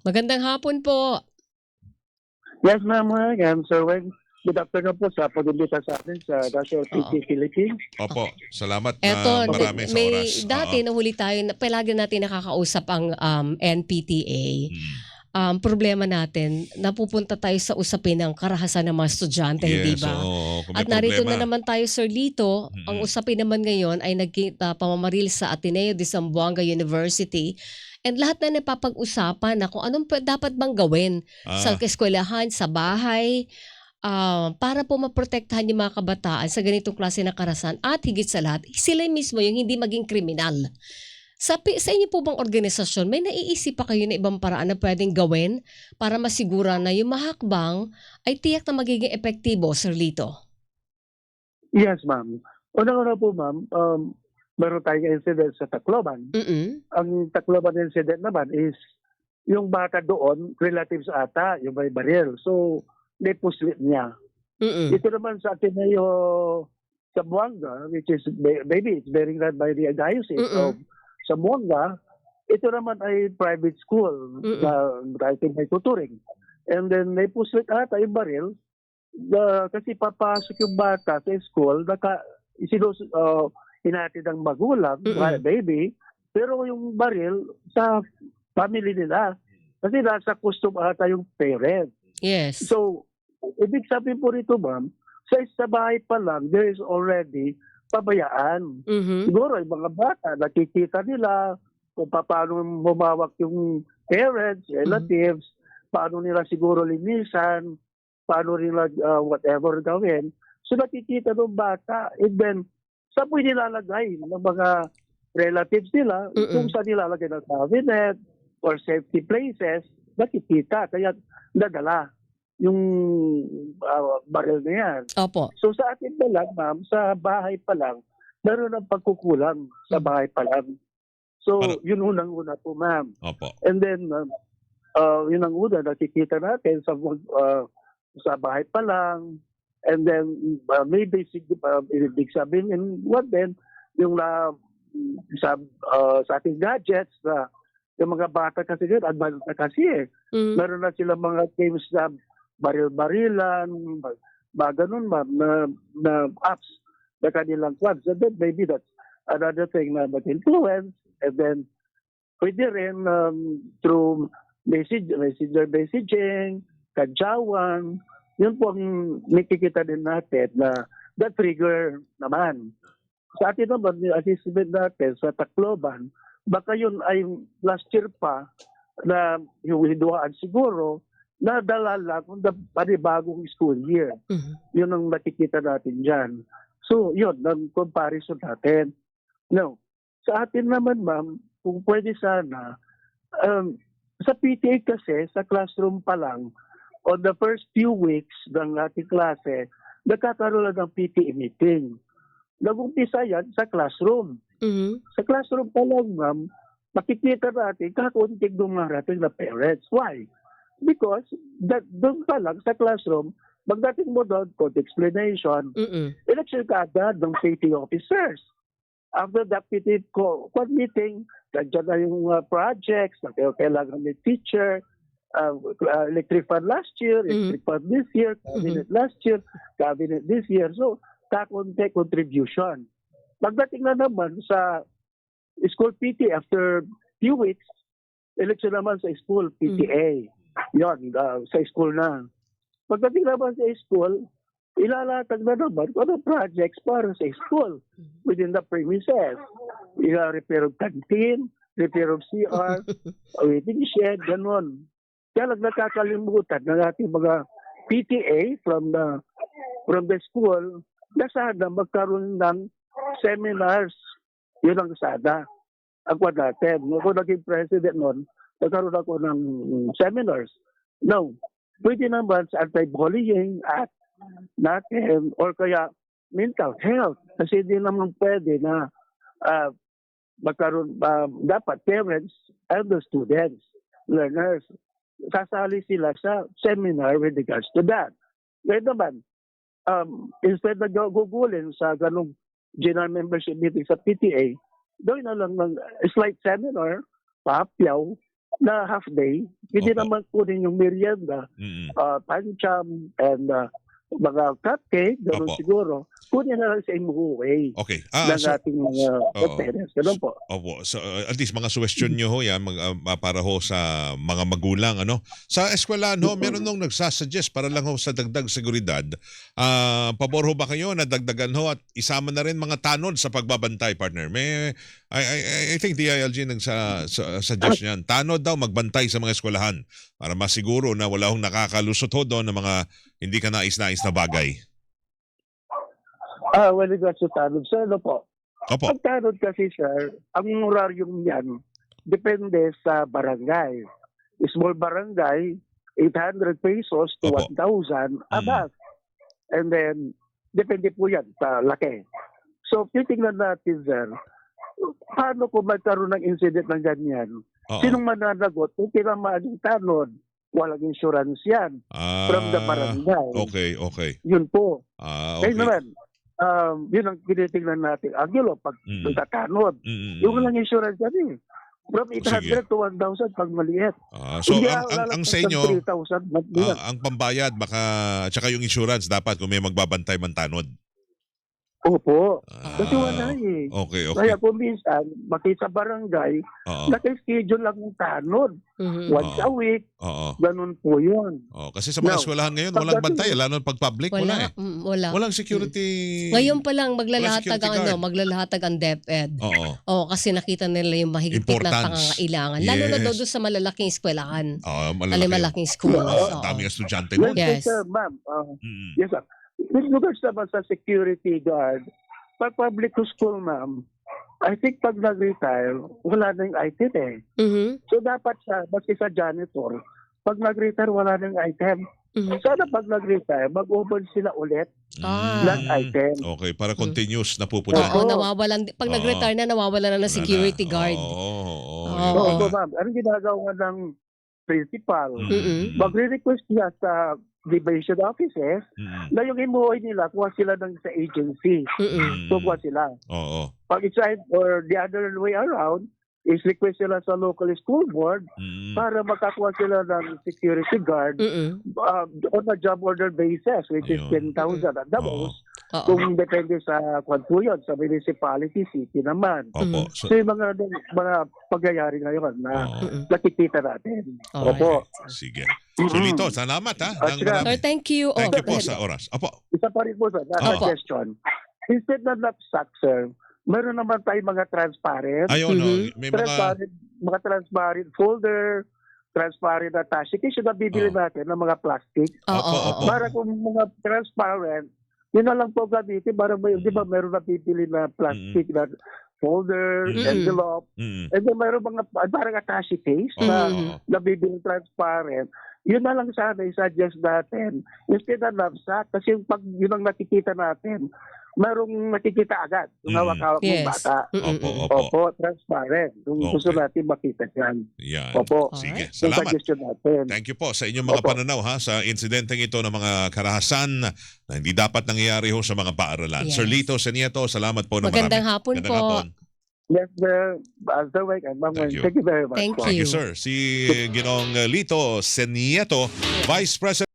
Magandang hapon po. Yes, ma'am. Sir Wen. Good afternoon po sa pag-imbita sa atin sa Dr. Oo. PT Philippines. Opo, salamat Eto, na marami sa may oras. dati nahuli tayo, palagi natin nakakausap ang NPTA. Problema natin, napupunta tayo sa usapin ng karahasan ng mga estudyante, hindi Yes, ba? oo. Kung may At narito na problema. naman tayo, Sir Lito. Ang usapin naman ngayon ay pamamaril sa Ateneo de Zamboanga University. And lahat na napapag-usapan na kung anong dapat bang gawin sa eskwelahan, sa bahay, para po maprotektahan yung mga kabataan sa ganitong klase ng karahasan at higit sa lahat, sila mismo yung hindi maging kriminal. Sa inyo po bang organisasyon, may naiisip pa kayo na ibang paraan na pwedeng gawin para masigura na yung mahakbang ay tiyak na magiging epektibo, Sir Lito? Yes, ma'am. Unang-una po, ma'am, meron tayong incident sa Tacloban. Ang Tacloban incident naman is yung bata doon, relatives ata, yung may baril. So, nepuslit niya. Ito naman sa Ateneo Zamboanga, which is maybe it's being run by the diocese of Zamboanga, ito naman ay private school na writing may tutoring. And then nepuslit ata yung baril kasi papasok yung bata sa school, hinatid ng magulang, baby, pero yung baril sa family nila. Kasi nasa custom ata yung parent. Yes. So, ibig sabihin po rito, ma'am, sa bahay pa lang, there is already pabayaan. Siguro, yung mga bata, nakikita nila kung paano humawak yung parents, relatives, paano nila siguro linisan, paano nila whatever gawin. So, nakikita ng bata, and then, saan po nilalagay ng mga relatives nila, kung saan nilalagay ng cabinet or safety places, nakikita. Kaya, nadala yung baril na yan. Opo. So sa atin pa lang, ma'am, sa bahay pa lang, meron ng pagkukulang sa bahay pa lang. So yun unang-una po, ma'am. Opo. And then, yun ang una, nakikita natin sa bahay pa lang. And then, may basic, ibig sabihin, and what then, yung sa ating gadgets, yung mga bata kasi yun, advanced na kasi meron na silang mga games na baril-barilan, ganun, ma'am, na apps na kanilang quads. And then maybe that's another thing na mag-influence. And then, pwede rin through messenger messaging, kadyawan, yun po ang nakikita din natin na that trigger naman. Sa atin naman, yung assessment natin sa Tacloban, baka yun ay last year pa na yung hiduaan siguro, nadala lang kung panibagong school year. Yun ang nakikita natin dyan. So, yun, ang comparison natin. Now, sa atin naman, ma'am, kung pwede sana, sa PTA kasi, sa classroom pa lang, on the first few weeks ng ating klase, nagkakaroon lang ng PTA meeting. Nag-umpisa yan sa classroom. Sa classroom pa lang, ma'am, makikita natin kakunting dumarating na parents. Why? Because doon pa lang sa classroom, magdating mo doon, code explanation, election ka agad ng PTA officers. After that PTA meeting, nandiyan na yung projects, na kailangan may teacher, electric fund last year, electric fund this year, cabinet last year, cabinet this year. So, kakunti contribution. Pagdating na naman sa school PTA after few weeks, election naman sa school PTA. Yon, sa school na. Pagdating naman sa school, ilalatag na naman kung ano projects para sa school within the premises. Repair of canteen, repair of CR, waiting shed, ganun. Kaya lang nakakalimutan ng ating mga PTA from the school na sana magkaroon ng seminars. Yun ang sana. Ako natin. Ako naging president noon, nagkaroon ako ng seminars. No, pwede naman sa anti-bullying act natin or kaya mental health. Kasi hindi naman pwede na magkaroon, dapat parents and the students, learners, sasali sila sa seminar with regards to that. Ngayon naman, instead na gugulin sa ganong general membership meeting sa PTA, gawin na lang ng slight seminar, papyaw, na half day, hindi Opo. naman kunin yung merienda, pancham, and mga cupcake, gano'n Opo. siguro. Kunin na lang sa imuwi Okay. ng So, ating mga parents. Gano'n po. opo. So, at least mga suggestion nyo ho yan para ho sa mga magulang. Ano? Sa eskwelahan ho, meron nung nagsasuggest para lang ho sa dagdag seguridad. Pabor ho ba kayo na dagdagan ho at isama na rin mga tanod sa pagbabantay, partner? I think DILG suggest yan. Tanod daw magbantay sa mga eskwelahan para masiguro na wala hong nakakalusot ho doon ng mga hindi ka nais-nais na bagay. When regards to tanod, sir, ano po? Opo. Pag tanod kasi, sir, ang horaryong yan, depende sa barangay. Small barangay, 800 pesos to Opo. 1,000 above. And then, depende po yan sa laki. So, titingnan natin, sir, paano kung magkaroon ng incident ng ganyan? Oo. Sinong mananagot? Kung tinamaan yung tanod, walang insurance yan from the barangay. Okay. Yun po. Okay. Kaya naman, yun ang tinitingnan natin. Angulo, pag nagtatanod, yung walang insurance yan eh. From 800 to 1,000 pag maliit. So Hindi ang sa inyo, 3,000 monthly yan. ang pambayad baka tsaka yung insurance dapat kung may magbabantay man tanod. Opo. Kasi wala eh. Okay. Kaya kung minsan, makita barangay, Oo. naka-schedule lang yung tanod. Mhm. Once a week, Oo. ganun po yun. Kasi sa mga Now, eskwelahan ngayon walang bantay, lalo pag public wala eh. Wala. Walang security. Ngayon pa lang maglalatag security ang guard. maglalatag ang DepEd. Oo. Kasi nakita nila yung mahigpit na Importance. pangangailangan. Lalo na Yes. doon sa malalaking eskwelahan. Malaki. Malaking schools. Oo. Daming estudyante Well, nun. Yes. sir, ma'am. Mm. Yes, sir. With regards naman sa security guard, pag public school, ma'am, I think pag nag-retire, wala na yung item eh. Mhm. So dapat siya, maski sa janitor, pag nag-retire, wala na yung item. Mhm. Sana pag nag-retire, mag-open sila ulit ng item. Okay, para continuous na pupunta. Oo, nawawalan. Pag nag-retire na, nawawalan na ng security guard. Oo. Oo. So, ma'am, anong ginagawa ng principal? Mm-mm. Magre-request niya sa division offices na yung imuwi nila, kuha sila ng sa agency. Mm-mm. So, kuha sila. Oo. Pag it's or the other way around, is request sila sa local school board para makakuha sila ng security guard Mm-mm. on a job order basis, which is Ayun. 10,000 at the Oo. most. Oo. Kung depende sa kwan po yun, sa municipality, city naman. Opo. So yung mga pagyayari ngayon na Mm-mm. nakikita natin. Alright. Opo. Sige. So Lito, salamat ha. At Nang saka- marami. Sir, thank you. Thank you go po ahead. sa oras. Opo. Isa pa rin po sa Opo. question. Instead na knapsack, sir, meron naman tayong mga transparent. Ayun, no, Mhm. may mga Mga transparent folder, transparent attache case na bibili natin ng mga plastic. Opo. Para kung mga transparent, yun na lang po gamitin. Para may, di ba meron na bibili na plastic na folder, envelope. And then meron mga parang attache case na nabibili transparent. Yun na lang sana i-suggest natin. Instead na knapsack, kasi pag yun ang nakikita natin, merong nakikita agad yung hawak-hawak ng Yes. bata. Mm-mm. Opo, transparent. Kung gusto natin makita yan. Yan. Opo. Sige, Yung salamat. suggestion natin. Thank you po sa inyong mga Opo. pananaw ha sa insidenteng ito ng mga karahasan na hindi dapat nangyayari ho sa mga paaralan. Yes. Sir Lito Senieto, salamat po na Magandang marami. hapon Magandang po. hapon. Yes, sir. Sir Wake and Ma'am Thank Wen, you. thank you very much. Thank po. Thank you, you. sir. Si Ginong Lito Senieto, Vice President